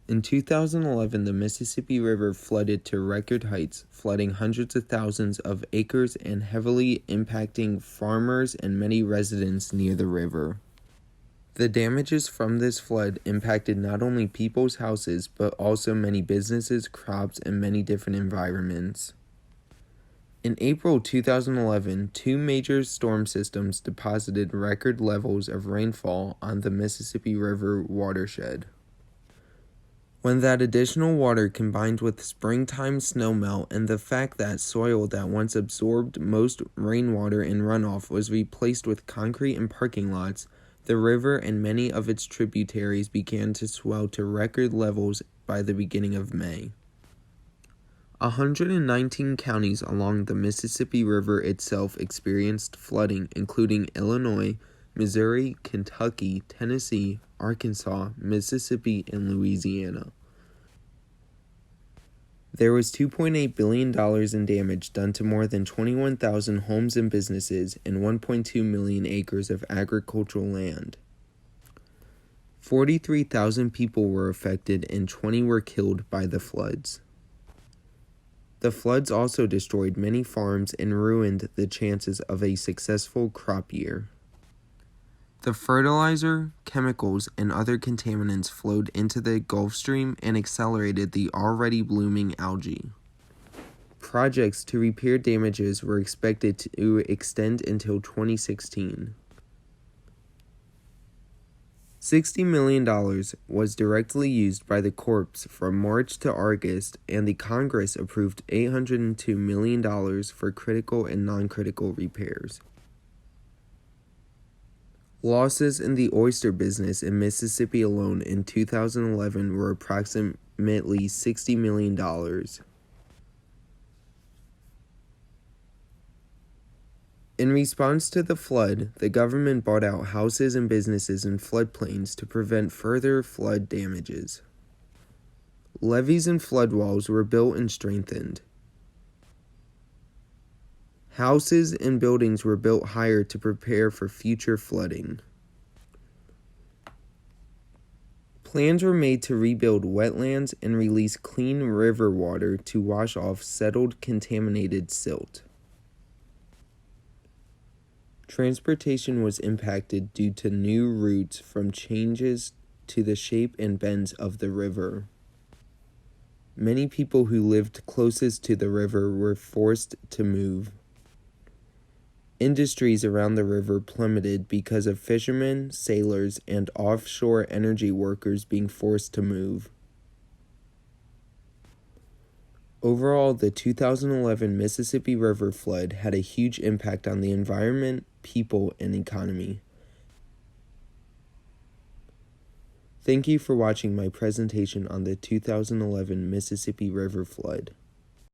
In 2011, the Mississippi River flooded to record heights, flooding hundreds of thousands of acres and heavily impacting farmers and many residents near the river. The damages from this flood impacted not only people's houses, but also many businesses, crops, and many different environments. In April 2011, two major storm systems deposited record levels of rainfall on the Mississippi River watershed. When that additional water combined with springtime snowmelt and the fact that soil that once absorbed most rainwater and runoff was replaced with concrete and parking lots, the river and many of its tributaries began to swell to record levels by the beginning of May. 119 counties along the Mississippi River itself experienced flooding, including Illinois, Missouri, Kentucky, Tennessee, Arkansas, Mississippi, and Louisiana. There was $2.8 billion in damage done to more than 21,000 homes and businesses and 1.2 million acres of agricultural land. 43,000 people were affected and 20 were killed by the floods. The floods also destroyed many farms and ruined the chances of a successful crop year. The fertilizer, chemicals, and other contaminants flowed into the Gulf Stream and accelerated the already blooming algae. Projects to repair damages were expected to extend until 2016. $60 million was directly used by the Corps from March to August, and the Congress approved $802 million for critical and non-critical repairs. Losses in the oyster business in Mississippi alone in 2011 were approximately $60 million. In response to the flood, the government bought out houses and businesses in floodplains to prevent further flood damages. Levees and flood walls were built and strengthened. Houses and buildings were built higher to prepare for future flooding. Plans were made to rebuild wetlands and release clean river water to wash off settled contaminated silt. Transportation was impacted due to new routes from changes to the shape and bends of the river. Many people who lived closest to the river were forced to move. Industries around the river plummeted because of fishermen, sailors, and offshore energy workers being forced to move. Overall, the 2011 Mississippi River flood had a huge impact on the environment, people, and economy. Thank you for watching my presentation on the 2011 Mississippi River flood.